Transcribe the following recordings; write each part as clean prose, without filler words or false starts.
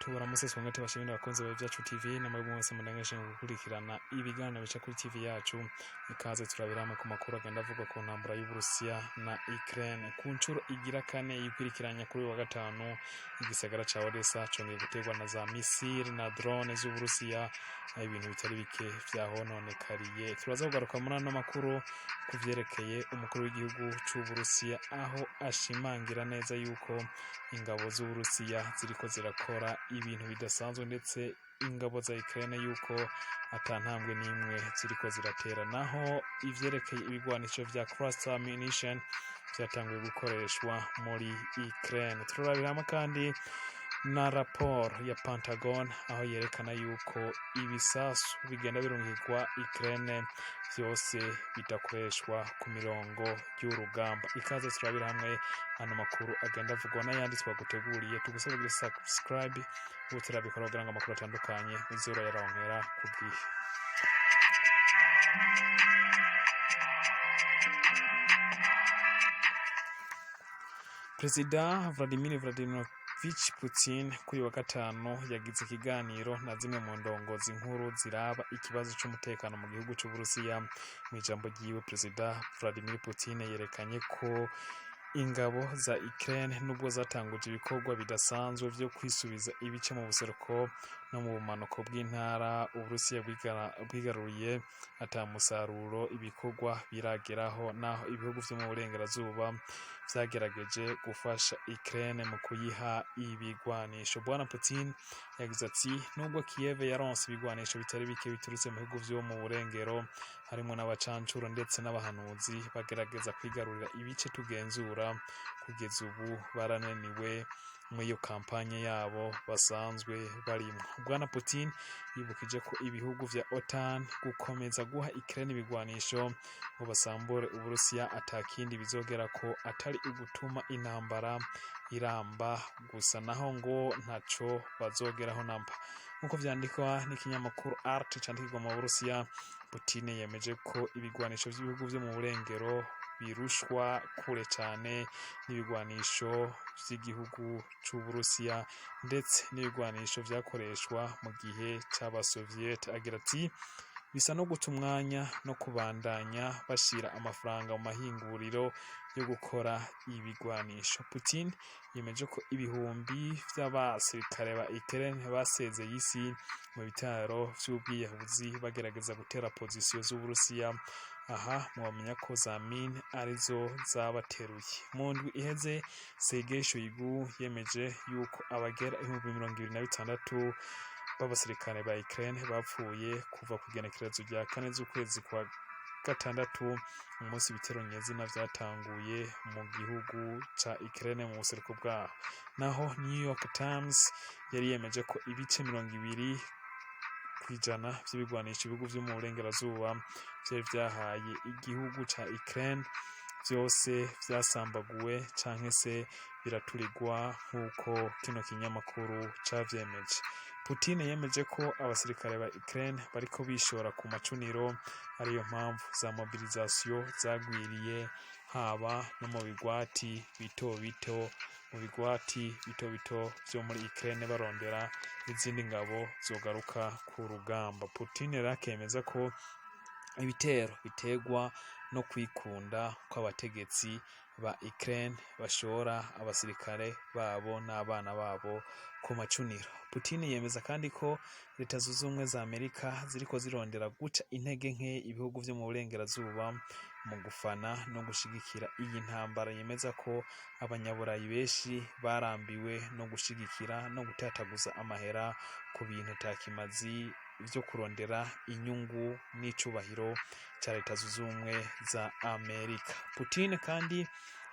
tubaramutse twongere tubashimire abakunzi ba Byacu TV n'amwe mwese mundangaje gukurikirana ibiganiro bica kuri TV yacu. Ikaze turabira ku makuru agenda avuga ku ntambara y'Uburusiya na Ukraine ku nshuro igira kane yikwirikiranya kuri wa gatanu. Igisagara ca Odessa congeye gutegwa na za misile na drone z'Uburusiya, ibintu bitari bike vyahononekariye. Turaza kugaruka muri ano makuru kuvyerekeye umukuru w'igihugu c'Uburusiya, aho ashimangira neza yuko ingabo z'Uburusiya ziriko zirakora ibintu bidasanzwe, ndetse ingabo za Ukraine yuko atantambwe n'imwe ziriko ziratera. Naho ivyerekeye ibigwanisho vya cluster ammunition vyatanguye gukoreshwa muri Ukraine. Turabiramo kandi na raporo ya Pentagon aho yerekana yuko ibisasu bigenda birungikwa Ukraine vyose bidakoreshwa ku mirongo y'urugamba. Ikaze turabira hamwe ano makuru agenda avugwa n'ayandi twaguteguriye. Tugusaba kugira subscribe uturabikora kugira ngo amakuru atandukanye uzora yaronkera ku bwihe. Perezida Vladimir Putin kuri wa gatanu yagize ikiganiro na zimwe mu ndongozi nkuru ziraba ikibazo c'umutekano mu gihugu c'Uburusiya. Mu ijambo ryiwe, Perezida Vladimir Putin yerekanye ko ingabo za Ukraine nubwo zatanguje ibikorwa bidasanzwe vyo kwisubiza ibice mu buseruko no mu bumanuko bw'intara Uburusiya bwigaruriye, ata musaruro ibikorwa birageraho, naho ibihugu vyo mu burengerazuba vyagerageje gufasha Ukraine mu kuyiha ibigwanisho. Bwana Putin yagize ati, nubwo Kiev yaronse ibigwanisho bitari bike biturutse mu bihugu vyo mu burengero, harimo n'abacancuro ndetse n'abahanuzi bagerageza kwigarurira ibice tugenzura, kugeza ubu barananiwe muri iyo kampanye yabo basanzwe barimo. Bwana Putin yibukije ko ibihugu vya Otan gukomeza guha Ukraine ibigwanisho ngo basambure Uburusiya atakindi bizogera ko atari ugutuma intambara iramba gusa, naho ngo ntaco bazogeraho namba. Nkuko vyandikwa n'ikinyamakuru Art candikirwa mu Burusiya, Putin yemeje ko ibigwanisho vy'ibihugu vyo mu burengero birushwa kure cyane n'ibigwanisho vy'igihugu c'Uburusiya ndetse n'ibigwanisho vyakoreshwa mu gihe c'abasoviet. Agira ati, bisa no guta umwanya no kubandanya bashira amafaranga mu mahinguriro yo gukora ibigwanisho. Putin yemeje ko ibihumbi vy'abasirikare ba Ukraine basezeye isi mu bitaro vy'ubwiyahuzi bagerageza gutera pozisiyo z'Uburusiya. Aha mwamenya ko za mine arizo zabateruye. Mu ndwi iheze, Sergei Shoigu yemeje yuko abagera 26,000 b'abasirikare ba Ukraine bapfuye kuva ku igenekerezo rya 4 z'ukwezi kwa gatandatu, umunsi ibitero nyezina vyatanguye mu gihugu ca Ukraine mu buseruko bwaho. Naho New York Times yari yemeje ko ibice 20% vy'ibigwanisho ibihugu vyo mu burengerazuba vyari vyahaye igihugu ca Ukraine vyose vyasambaguwe canke se biraturirwa, nk'uko kino kinyamakuru cavyemeje. Putin yemeje ko abasirikare ba Ukraine bariko bishora ku macuniro, ariyo mpamvu za mobilisation zagwiriye haba no mu bigwati bito bito vyo muri Ukraine barondera izindi ngabo zogaruka ku rugamba. Putin yakemeza ko ibitero bitegwa no kwikunda kw'abategetsi ba Ukraine bashora abasirikare babo n'abana babo ku macuniro. Putin yemeza kandi ko Leta Zunze Ubumwe za Amerika ziriko zirondera guca intege nke ibihugu vyo mu burengerazuba mu gufana no gushigikira iyi ntambara. Yemeza ko abanyaburayi benshi barambiwe no gushigikira no gutataguza amahera ku bintu takimazi vyo kurondera inyungu n'icubahiro ca Leta Zunze Ubumwe za Amerika. Putin kandi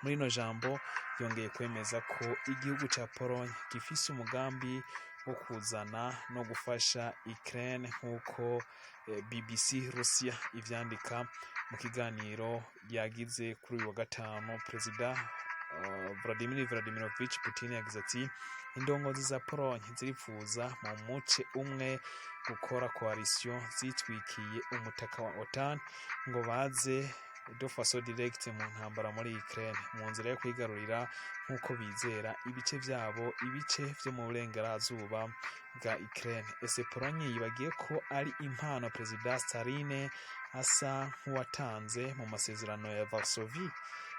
muri no jambo yongeye kwemeza ko igihugu ca Pologne gifise umugambi wo kuzana no gufasha Ukraine, nk'uko BBC Russia ivyandika mu kiganiro yagize kuri uyu wa gatanu. Perezida Vladimir Putin yagize ati, indongozi za Pologne zirifuza mu muce umwe gukora coalition zitwikiye umutaka wa Otan ngo baze de façon directe mu ntambara muri Ukraine mu nzira yo kwigarurira nk'uko bizera ibice byabo ibice byo mu burengerazuba bwa Ukraine. Ese Polonye yibagiye ko ari impano Perezida Stalin asa nk'uwatanze mu masezerano ya Varsovie?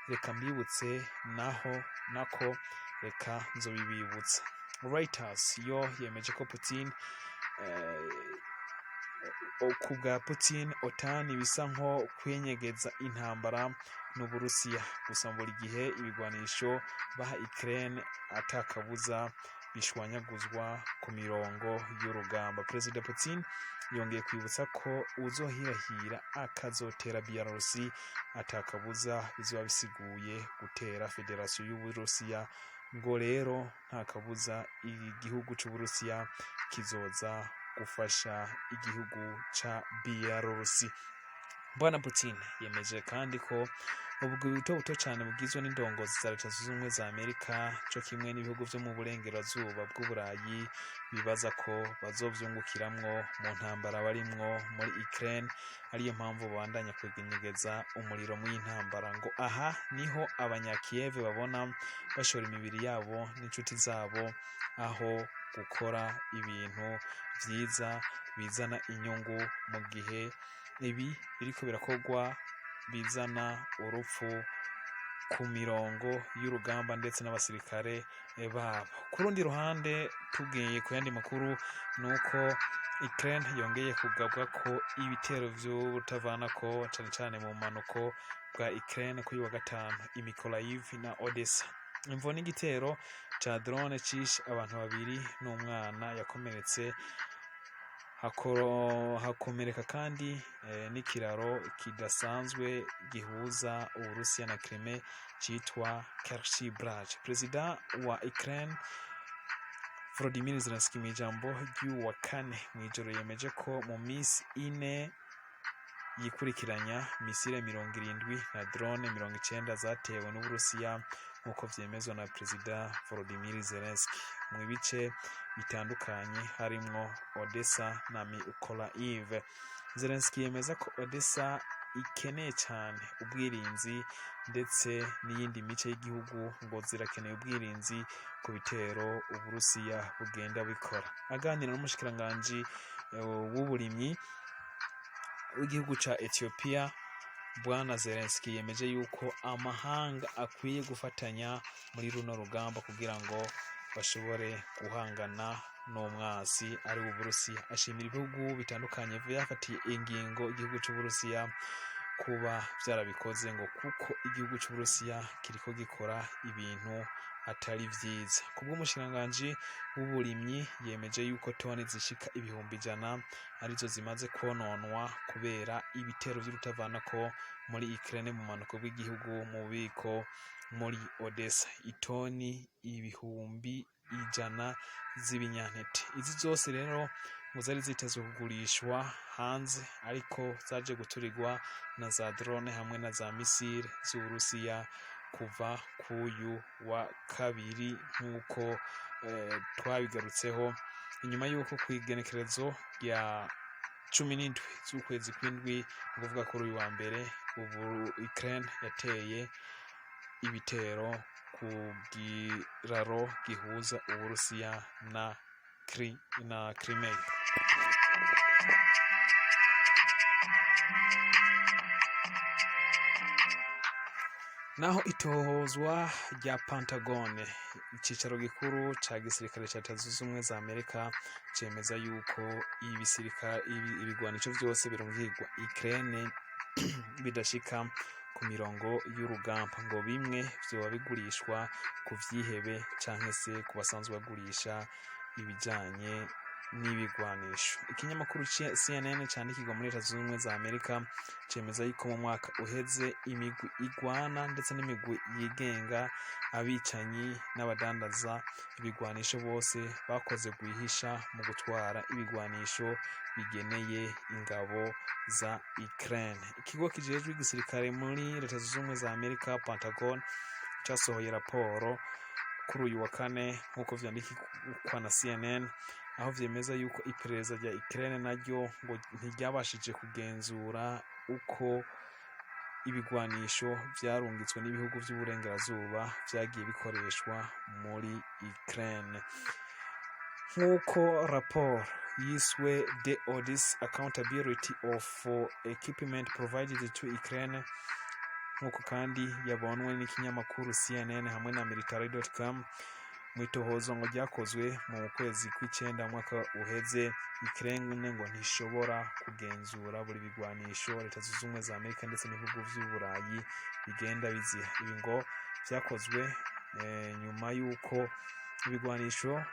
Reka mbibutse nako reka nzobibibutsa. Reuters yo yemeje ko Putin kubwa Putin Otan bisa nko kwenyegeza intambara n'Uburusiya, gusa buri gihe ibigwanisho baha Ukraine atakabuza bishwanyaguzwa ku mirongo y'urugamba. Perezida Putin yongeye kwibutsa ko uzohirahira akazotera Belarusi atakabuza bizoba bisiguye gutera Federasiyo y'Uburusiya, ngo rero nta kabuza igihugu cy'Uburusiya kizoza gufasha igihugu ca Belarusi. Bwana Putin yemeje kandi ko ubwo buto cyane bugizwe n'indongozi za Leta Zunze Ubumwe za Amerika cyo kimwe n'ibihugu byo mu burengerazuba bw'Uburayi bibaza ko bazovyungukiramwo mu ntambara barimwo muri Ukraine, ariyo mpamvu bandanya kwegenyegeza umuriro mu intambara. Ngo aha niho abanya-Kiev babona bashora imibiri yabo n'inshuti zabo aho gukora ibintu vyiza bizana inyungu, mu gihe ibi biriko birakogwa bizana urupfu ku mirongo y'urugamba ndetse n'abasirikare babo. Ku rundi ruhande tugiye ku yandi makuru nuko Ukraine yongeye kugabwa ko ibitero vy'ubutavanako cane cane mu manuko bwa Ukraine kuri wa gatanu i Mykolaiv na Odessa. Imvo n'igitero ca drone cishe abantu babiri n'umwana yakomeretse, hakomereka kandi n'ikiraro kidasanzwe gihuza Uburusiya na Crimea citwa Kerchi Bridge. Perezida wa Ukraine Volodymyr Zelensky mu ijambo ry'uwa kane mw'ijoro yemeje ko mu minsi ine yikurikiranya misile 70 na drone 90 zatewe n'Uburusiya nk'uko vyemezwa na Perezida Volodymyr Zelensky mu bice bitandukanye harimwo Odessa na Mykolaiv. Zelensky yemeza ko Odessa ikeneye cyane ubwirinzi ndetse n'iyindi mice y'igihugu ngo zirakeneye ubwirinzi ku bitero Uburusiya bugenda bikora. Aganira n'umushikiranganji w'uburimyi w'igihugu ca Ethiopia, Bwana Zelensky yemeje yuko amahanga akwiye gufatanya muri runo rugamba kugira ngo bashobore guhangana n'umwasi ari Uburusiya. Ashimira ibihugu bitandukanye vyafatiye ingingo igihugu c'Uburusiya kuba vyarabikoze, ngo kuko igihugu c'Uburusiya kiriko gikora ibintu atari vyiza. Kubw'umushikiranganji w'uburimyi yemeje yuko toni zishika 100,000 arizo zimaze kononwa kubera ibitero vy'urutavanako muri Ukraine mu manuko bw'igihugu mu bubiko muri Odessa, itoni 100,000 z'ibinyantete. Izi zose rero ngo zari zitezwe kugurishwa hanze, ariko zaje guturigwa na za drone hamwe na za misile z'Uburusiya kuva kuyu wa kabiri nk'uko twabigarutseho, inyuma y'uko kwigenekerezo ya 17 z'ukwezi kw'indwi kuvuga kuri uyu wa mbere ubu Ukraine yateye ibitero ku giraro gihuza Uburusiya na Crimea. Naho itohozwa rya Pantagone, icicaro gikuru ca gisirikare ca Leta Zunze Ubumwe za Amerika, cemeza yuko ibigwanisho vyose birungikwa Ukraine bidashika ku mirongo y'urugamba, ngo bimwe vyoba bigurishwa ku vyihebe canke se ku basanzwe bagurisha ibijanye n'ibigwanisho. Ikinyamakuru CNN candikirwa muri Leta Zunze Ubumwe za Amerika cemeza yuko mu mwaka uheze imigwi igwana ndetse n'imigwi yigenga, abicanyi n'abadandaza ibigwanisho bose bakoze guhisha mu gutwara ibigwanisho bigeneye ingabo za Ukraine. Ikigo kijejwe igisirikare muri Leta Zunze Ubumwe za Amerika Pentagon casohoye raporo kuri uyu wa kane nk'uko vyandikirwa na CNN, aho vyemeza yuko iperereza rya Ukraine naryo ngo ntiryabashije kugenzura uko ibigwanisho vyarungitswe n'ibihugu vy'uburengerazuba vyagiye bikoreshwa muri Ukraine. Nk'uko raporo yiswe The Odessa Accountability of Equipment Provided to Ukraine, nk'uko kandi yabonwe n'ikinyamakuru CNN hamwe na military.com, mwitohozo ngo ryakozwe mu kwezi kw'icenda mwaka uheze, Ukraine ngo ntishobora kugenzura buri bigwanisho Leta Zunze Ubumwe za Amerika ndetse n'ibihugu vy'Uburayi bigenda biziha. Ibi ngo vyakozwe nyuma y'uko ibigwanisho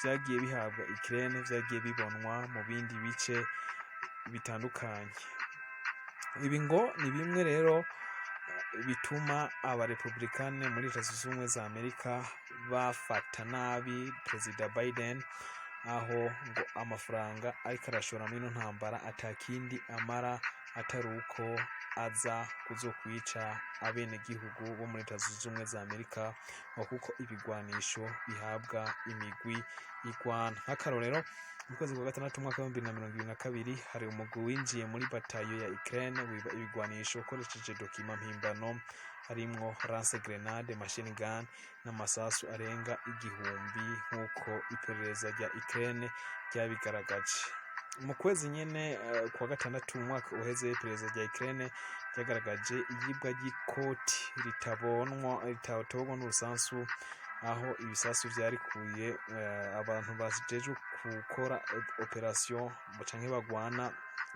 vyagiye bihabwa Ukraine vyagiye bibonwa mu bindi bice bitandukanye. Ibi ngo ni bimwe rero bituma abarepublikane muri Leta Zunze Ubumwe za Amerika bafata nabi Perezida Biden, aho ngo amafaranga ariko arashora muri ino ntambara atakindi amara atari uko aza kuzokwica abenegihugu bo muri Leta Zunze Ubumwe za Amerika, kuko ibigwanisho bihabwa imigwi igwana. Nk'akarorero, mu kwezi kwa gatandatu umwaka wa 2022 hari umugwi winjiye muri batayo ya Ukraine wiba ibigwanisho ukoresheje dokima mpimbano harimwo lance grenade, machine gun n'amasasu arenga 1000 nk'uko iperereza rya Ukraine ryabigaragaje. Mu kwezi nyene kwa gatandatu umwaka uheze, iperereza rya Ukraine ryagaragaje iyibwa ry'ikoti ritabonwa n'urusansu, aho ibisasu vyarikuye abantu bajejwe gukora operation canke bagwana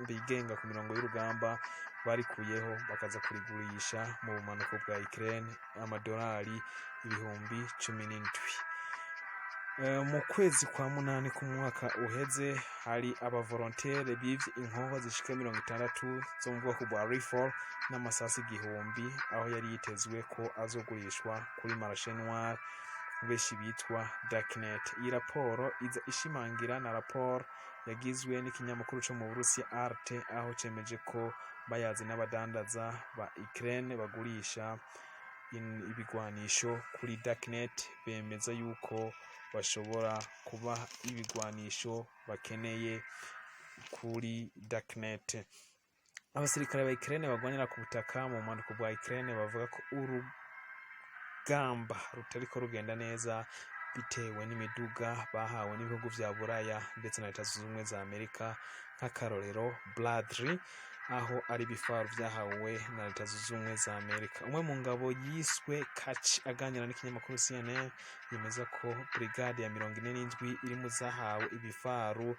bigenga ku mirongo y'urugamba barikuyeho bakaza kurigurisha mu bumanuko bwa Ukraine amadolari 17,000. Mu kwezi kwa munani ku mwaka uheze hari abavolontaire bivye inkoho zishika 60 zo mu bwoko bwa rifle n'amasasi 1000, aho yari yitezwe ko azogurishwa kuri marché noir beshi bitwa darknet. Iyi raporo iza ishimangira na raporo yagizwe n'ikinyamakuru cyo mu Burusiya Arte, aho cemeje ko bayazi n'abadandaza ba Ukraine bagurisha ibigwanisho kuri darknet, bemeza yuko bashobora kuba ibigwanisho bakeneye kuri darknet. Abasirikare ba Ukraine bagwanira ku butaka mu mpanuka bwa Ukraine bavuga ko urugamba rutariko rugenda neza bitewe n'imiduga bahawe n'ibihugu vya Buraya ndetse na Leta Zunze Ubumwe za Amerika. Nk'akarorero, Bradley, aho ari bifaru vyahawe na Leta Zunze Ubumwe za Amerika. Umwe mu ngabo yiswe Kachi aganira n'ikinyamakuru CNN yemeza ko brigade ya 47 iri mu zahawe ibifaru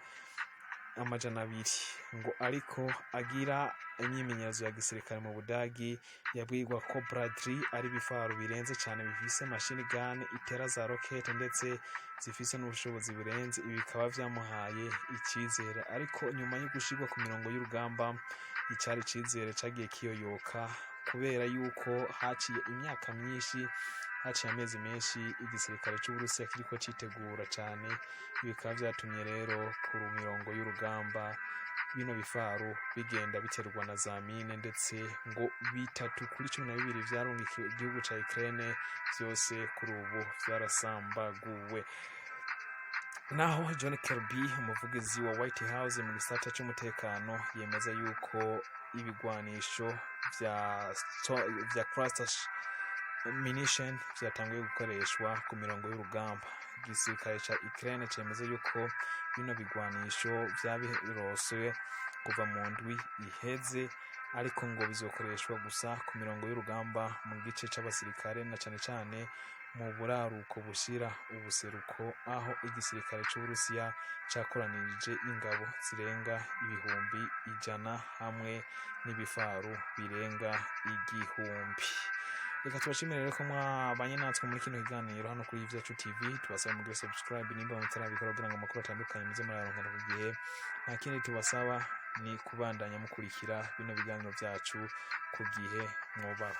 200 ngo ariko agira imyimenyerezo ya gisirikare mu Budagi. Yabwirwa ko Bradley ari bifaru birenze cyane bifise machine gun itera za rocket ndetse zifise n'ubushobozi burenze. Ibi bikaba vyamuhaye icizere, ariko nyuma yo gushirwa ku mirongo y'urugamba icari cizere cagiye kiyoyoka kubera yuko haciye imyaka myinshi, haciye amezi menshi igisirikare cy'Uburusiya kiriko citegura cyane. Bikaba vyatumye rero ku mirongo y'urugamba bino bifaru bigenda biterwa na za mine, ndetse ngo 3 kuri 12 vyarungikiwe igihugu ca Ukraine vyose kuri ubu vyarasambaguwe. Naho John Kirby, umuvugizi wa White House mu gisata cy'umutekano, yemeza yuko ibigwanisho vya cluster munition vyatanguye gukoreshwa ku mirongo y'urugamba. Igisirikare ca Ukraine cemeza yuko bino bigwanisho vyabiroswe kuva mu ndwi iheze, ariko ngo bizokoreshwa gusa ku mirongo y'urugamba mu gice c'abasirikare na cane cane mu buraruko bushira ubuseruko, aho igisirikare c'Uburusiya cakoranirije ingabo zirenga 100,000 hamwe n'ibifaru birenga 1000. Reka tubashimire rero ko mwabanye natwe muri kino kiganiro hano kuri Ivyacu TV. Tubasaba mugire subscribe nimba mutarabikora kugira ngo amakuru atandukanye muze murayaronka ku gihe. Nta kindi tubasaba ni kubandanya mukurikira bino biganiro vyacu ku gihe mwobaho.